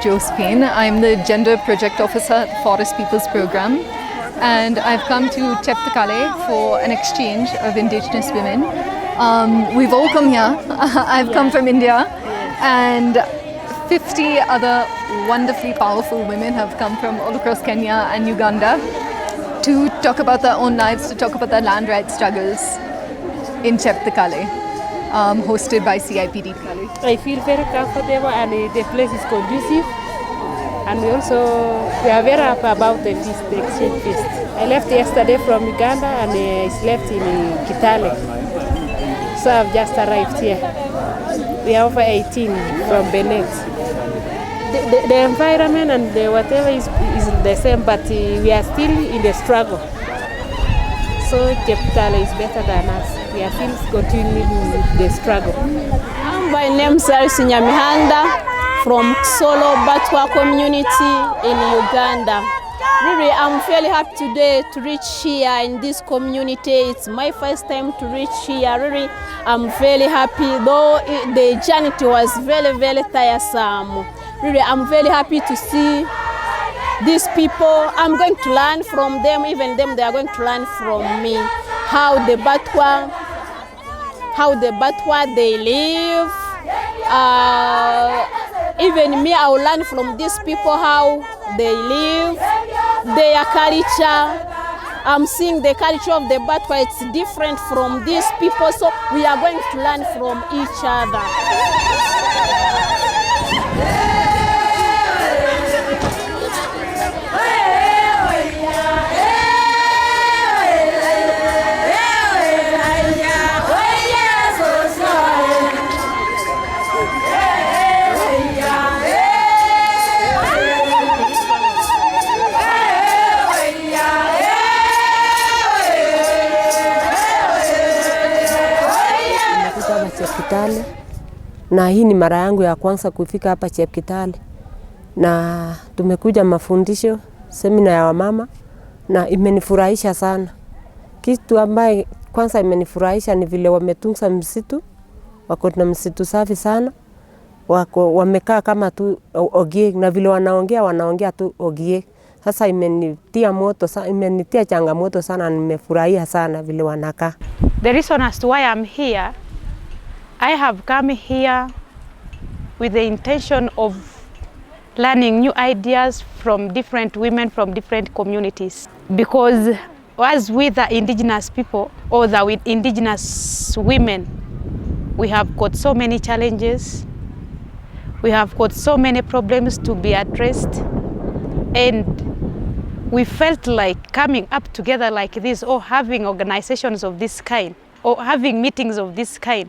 Josephine. I'm the Gender Project Officer at the Forest Peoples Program, and I've come to Chepkitale for an exchange of Indigenous women. We've all come here. I've come from India, and 50 other wonderfully powerful women have come from all across Kenya and Uganda to talk about their own lives, to talk about their land rights struggles in Chepkitale, hosted by CIPD. I feel very comfortable, and the place is conducive, and we are very happy about the exchange feast. I left yesterday from Uganda and I slept in Kitale, so I've just arrived here. We are over 18 from Benet. The environment and whatever is the same, but we are still in the struggle. So Chepkitale is better than us. We are still continuing with the struggle. My name is Nyamihanda from Solo Batwa community in Uganda. Really, I'm very happy today to reach here in this community. It's my first time to reach here. Really, I'm very happy, though the journey was very, very tiresome. Really, I'm very happy to see these people. I'm going to learn from them, even them, they are going to learn from me how the Batwa they live. Even me, I will learn from these people how they live, their culture. I'm seeing the culture of the Batwa, it's different from these people, so we are going to learn from each other. Chepkitale, na hii ni mara yangu ya kwanza kufika hapa Chepkitale, na tumekuja mafundisho semina ya wamama na imenifurahisha sana. Kitu ambaye kwanza imenifurahisha ni vile wametunza msitu, wako na msitu safi sana, wamekaa kama tu ogie, na vile wanaongea tu ogie. Sasa imenitia changamoto sana, nimefurahia sana vile wanakaa. The reason as to why I'm here, I have come here with the intention of learning new ideas from different women from different communities. Because as with the indigenous people or the indigenous women, we have got so many challenges, we have got so many problems to be addressed, and we felt like coming up together like this, or having organizations of this kind, or having meetings of this kind,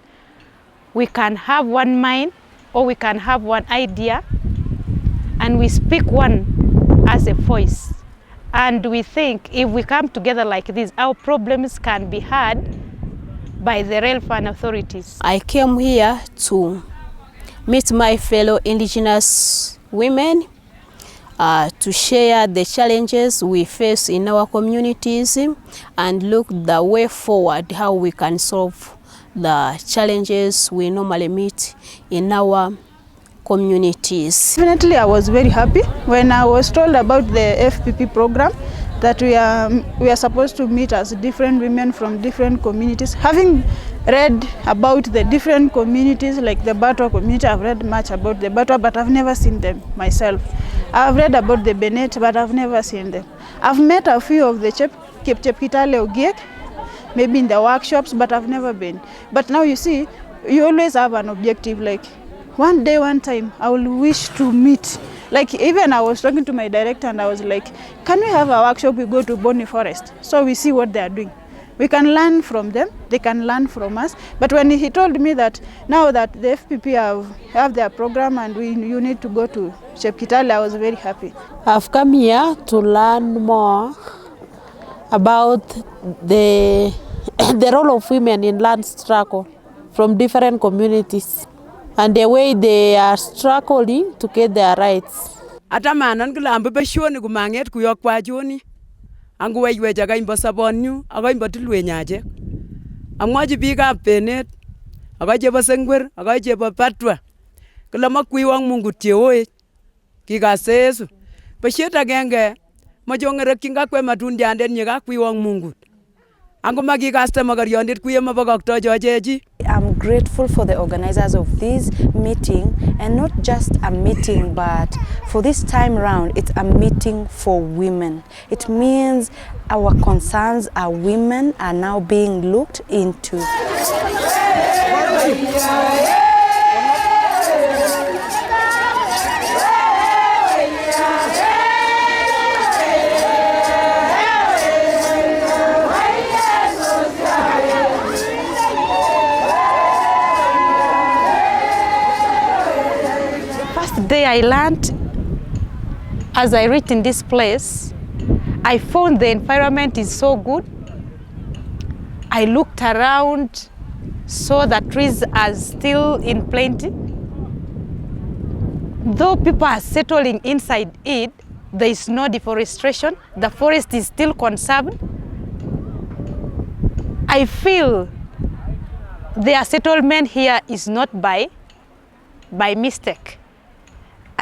we can have one mind, or we can have one idea, and we speak one as a voice. And we think if we come together like this, our problems can be heard by the relevant authorities. I came here to meet my fellow indigenous women, to share the challenges we face in our communities and look the way forward, how we can solve the challenges we normally meet in our communities. Definitely, I was very happy when I was told about the FPP program, that we are supposed to meet as different women from different communities. Having read about the different communities, like the Batwa community, I've read much about the Batwa, but I've never seen them myself. I've read about the Benet, but I've never seen them. I've met a few of the Chepkitale Ogiek, maybe in the workshops, but I've never been. But now you see, you always have an objective, like one day, one time, I will wish to meet. Like even I was talking to my director and I was like, can we have a workshop, we go to Boni Forest, so we see what they are doing. We can learn from them, they can learn from us. But when he told me that now that the FPP have their program and you need to go to Chepkitale, I was very happy. I've come here to learn more about the role of women in land struggle from different communities and the way they are struggling to get their rights. Atamanan kila ambe shoni kumanget kuyok kwa joni. Angu wejweja ka imbo sabonyu, aga imbo tilwe nyaje. Amwaji biga Benet, aga jebo Sengwer, aga jebo Batwa. Kila makwiwang Mungu tieoe. kikase Yesu. Boisiet agenge mochongerekyin kakwe matundiandet nye kakwiwong Mungu. Angoma kikaste makariondet kuye mabokokto chochechi. I'm grateful for the organizers of this meeting, and not just a meeting, but for this time round, it's a meeting for women. It means our concerns as women are now being looked into. Day I learned, as I reached in this place, I found the environment is so good. I looked around, saw that trees are still in plenty. Though people are settling inside it, there is no deforestation. The forest is still conserved. I feel their settlement here is not by mistake.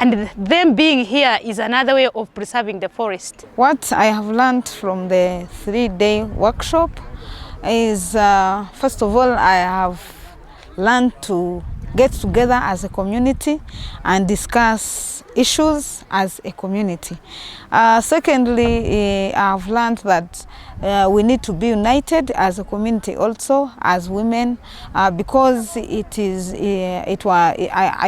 And them being here is another way of preserving the forest. What I have learned from the 3-day workshop is, first of all, I have learned to get together as a community and discuss issues as a community. Secondly, I've learned that we need to be united as a community also, as women, because I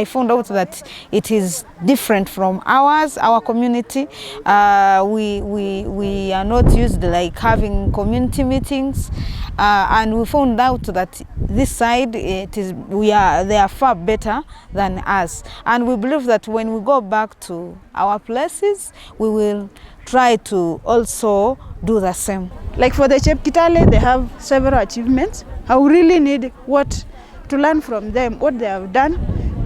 found out that it is different from our community. We are not used to like having community meetings, and we found out that this side they are far better than us, and we believe that when we go back to our places, we will try to also do the same. Like for the Chepkitale, they have several achievements. I really need to learn from them, what they have done,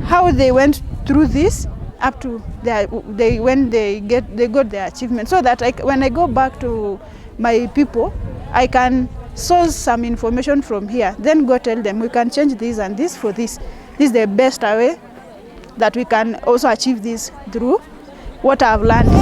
how they went through this up to when they got their achievement, so that when I go back to my people, I can source some information from here, then go tell them we can change this and this for this. This is the best way that we can also achieve this through what I've learned here.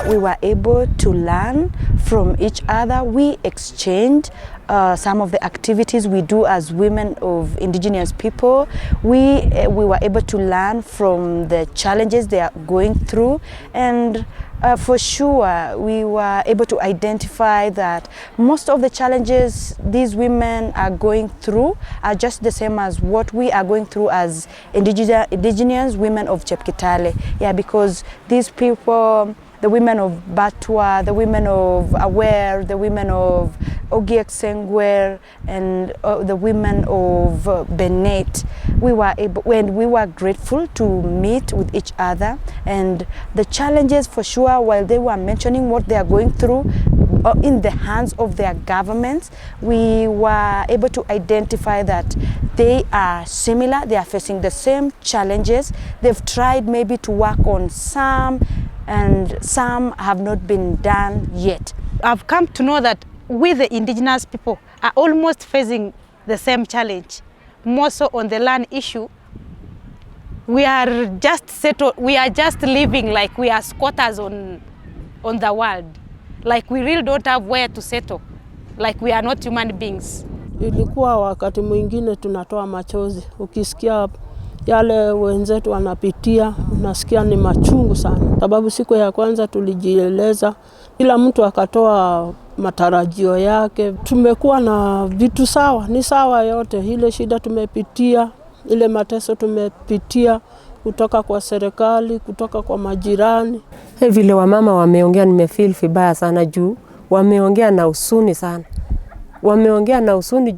We were able to learn from each other. We exchanged some of the activities we do as women of Indigenous people. We were able to learn from the challenges they are going through, and for sure we were able to identify that most of the challenges these women are going through are just the same as what we are going through as Indigenous women of Chepkitale. Yeah, because these people, the women of Batwa, the women of Aware, the women of Ogiek-Sengwer, and the women of Benet, we were grateful to meet with each other, and the challenges for sure, while they were mentioning what they are going through in the hands of their governments, we were able to identify that they are similar, they are facing the same challenges. They've tried maybe to work on some, and some have not been done yet. I've come to know that we, the Indigenous people, are almost facing the same challenge. More so on the land issue, we are just settled, we are just living like we are squatters on the world. Like we really don't have where to settle, like we are not human beings. Ilikuwa wakati mwingine tunatoa machozi. Ukisikia yale wenzetu wanapitia, unasikia ni machungu sana. Sababu siku ya kwanza tulijieleza, kila mtu akatoa matarajio yake. Tumekuwa na vitu sawa, ni sawa yote. Ile shida tumepitia, ile mateso tumepitia kutoka kwa serikali, kutoka kwa majirani. Vile wamama wameongea, nimefeel vibaya sana juu wameongea na usuni sana. Wameongea na usuni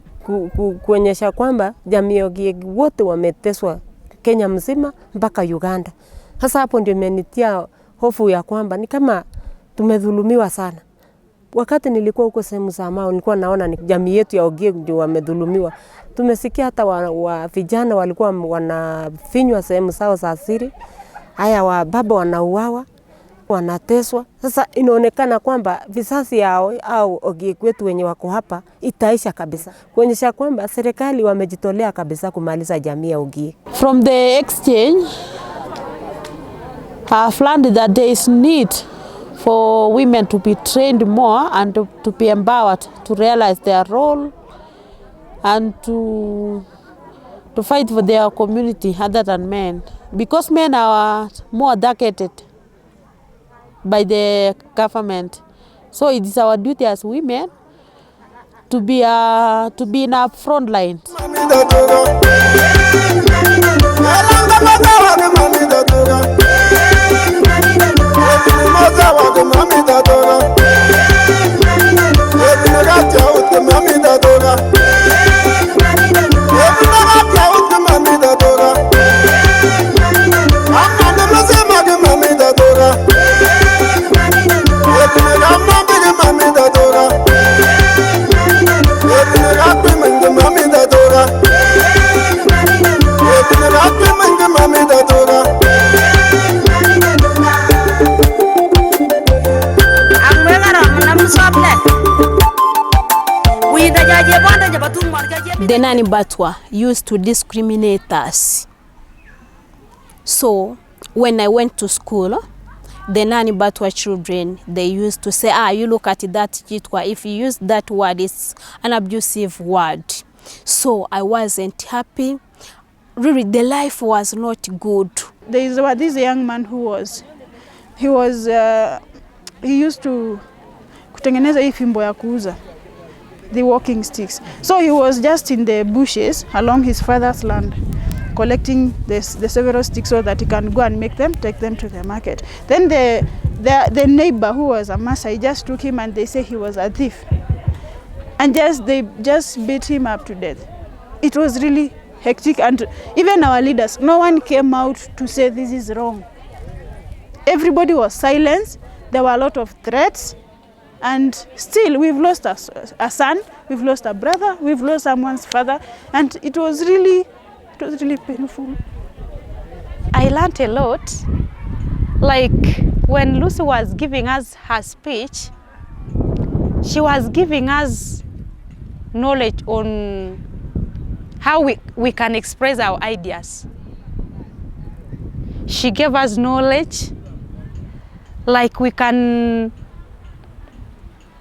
kuonyesha kwamba jamii ya Ogiek wote wameteswa Kenya mzima mpaka Uganda. Sasa hapo ndio imenitia hofu ya kwamba ni kama tumedhulumiwa sana. Wakati nilikuwa huko sehemu za Mau, nilikuwa naona ni jamii yetu ya Ogiek ndio wamedhulumiwa. Tumesikia hata vijana walikuwa wanafinywa sehemu zao za asili. Haya baba wanauawa, wanateswa. Sasa inaonekana kwamba visasi yao au Ogiek wetu wenye wako hapa itaisha kabisa. Kuonyesha kwamba serikali wamejitolea kabisa kumaliza jamii ya Ogiek. From the exchange, I've learned that there is need for women to be trained more and to be empowered to realize their role and to fight for their community other than men. Because men are more targeted by the government. So it is our duty as women to be in our front lines. The Nani Batwa used to discriminate us. So when I went to school, the Nani Batwa children, they used to say, you look at that Chitwa, if you use that word, it's an abusive word. So I wasn't happy. Really, the life was not good. There is this young man he used to kutengeneza hii fimbo ya kuuza, the walking sticks. So he was just in the bushes along his father's land, collecting the several sticks so that he can go and take them to the market. Then the neighbor, who was a Maasai, just took him and they say he was a thief. And they just beat him up to death. It was really hectic, and even our leaders, no one came out to say this is wrong. Everybody was silenced. There were a lot of threats. And still, we've lost a son, we've lost a brother, we've lost someone's father, and it was really painful. I learned a lot. Like when Lucy was giving us her speech, she was giving us knowledge on how we can express our ideas. She gave us knowledge, like we can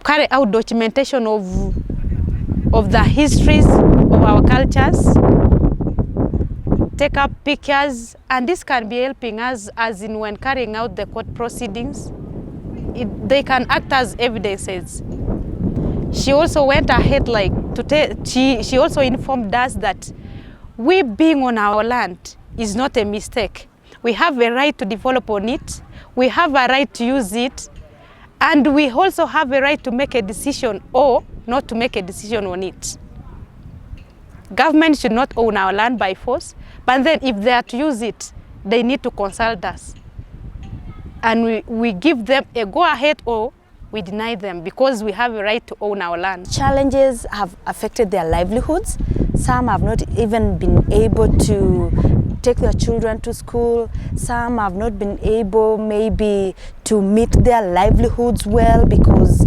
carry out documentation of the histories of our cultures, take up pictures, and this can be helping us as in when carrying out the court proceedings. They can act as evidences. She also went ahead she also informed us that we being on our land is not a mistake. We have a right to develop on it, we have a right to use it, and we also have a right to make a decision or not to make a decision on it. Government should not own our land by force, but then if they are to use it, they need to consult us. And we give them a go-ahead or we deny them, because we have a right to own our land. Challenges have affected their livelihoods. Some have not even been able to take their children to school. Some have not been able maybe to meet their livelihoods well because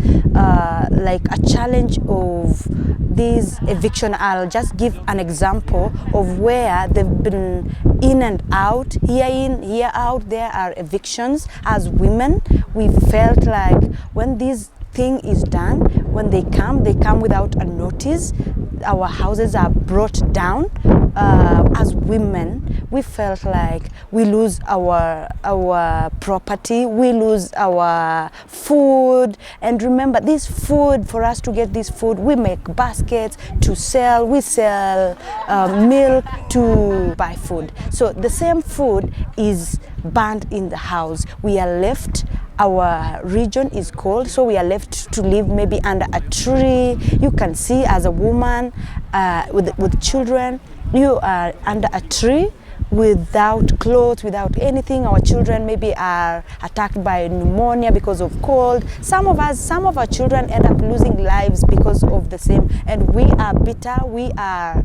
like a challenge of this eviction. I'll just give an example of where they've been in and out, here in, here out. There are evictions. As women, we felt like when this thing is done, when they come without a notice. Our houses are brought down. As women, we felt like we lose our property, we lose our food. And remember, this food, for us to get this food, we make baskets to sell, we sell milk to buy food. So the same food is burned in the house. We are left our region is cold, so we are left to live maybe under a tree. You can see as a woman with children, you are under a tree without clothes, without anything. Our children maybe are attacked by pneumonia because of cold. Some of our children end up losing lives because of the same, and we are bitter, we are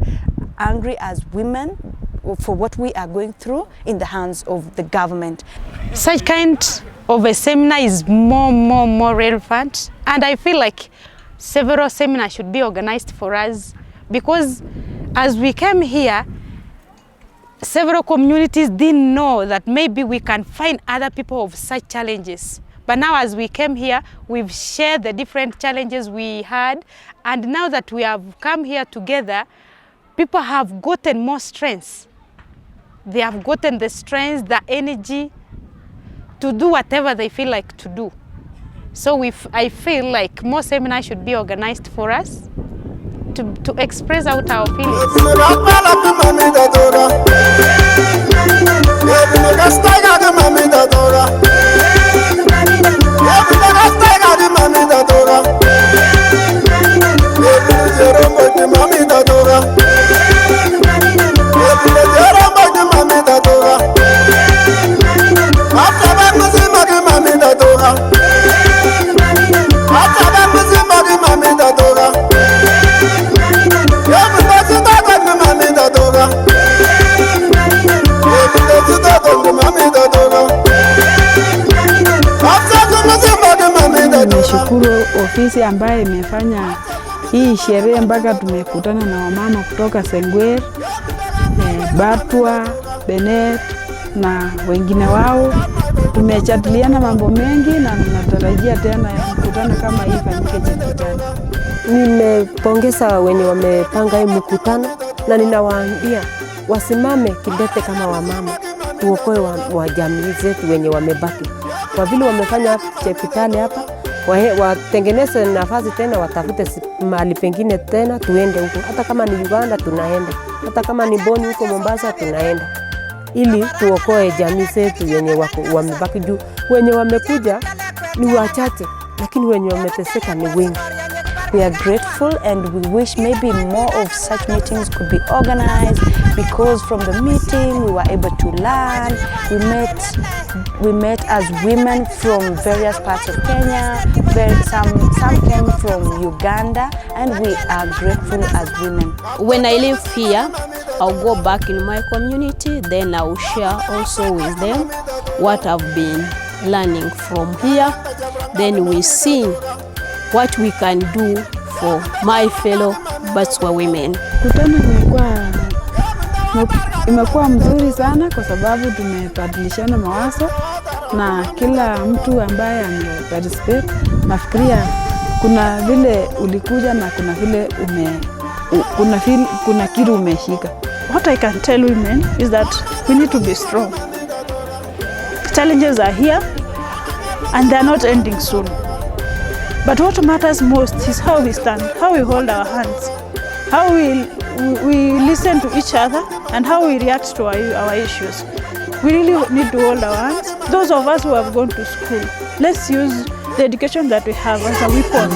angry as women for what we are going through in the hands of the government. Such kind of a seminar is more relevant, and I feel like several seminars should be organized for us, because as we came here, several communities didn't know that maybe we can find other people of such challenges. But now as we came here, we've shared the different challenges we had, and now that we have come here together, people have gotten more strength. They have gotten the strength, the energy to do whatever they feel like to do. So I feel like more seminars should be organized for us to express out our feelings. Nimeshukuru ofisi ambayo imefanya hii sherehe mpaka tumekutana na wamama kutoka Sengwer, Batwa, Benet na wengine wao. Tumejadiliana mambo mengi na tunatarajia tena mkutano kama hii fanyike Chepkitale. Nimepongeza wenye wamepanga hii mkutano na ninawaambia wasimame kidete kama wamama, tuokoe wa jamii zetu wenye wamebaki. Kwa vile wamefanya Chepkitale hapa, watengeneze nafasi tena, watafute mahali pengine tena tuende huko. Hata kama ni Uganda tunaenda, hata kama ni Boni huko Mombasa tunaenda, ili tuokoe jamii zetu wenye wamebaki juu. Wenye wamekuja ni wachache, lakini wenye wameteseka ni wengi. We are grateful and we wish maybe more of such meetings could be organized, because from the meeting we were able to learn. We met as women from various parts of Kenya. Some came from Uganda, and we are grateful as women. When I live here, I'll go back in my community, then I'll share also with them what I've been learning from here. Then we see what we can do for my fellow Batwa women. Kutana imekuwa mzuri sana kwa sababu tumebadilishana mawazo na kila mtu ambaye ameparticipate. Nafikiria kuna vile ulikuja na kuna vile kuna kitu umeshika. What I can tell women is that we need to be strong. Challenges are here and they are not ending soon. But what matters most is how we stand, how we hold our hands, how we listen to each other, and how we react to our issues. We really need to hold our hands. Those of us who have gone to school, let's use the education that we have as a weapon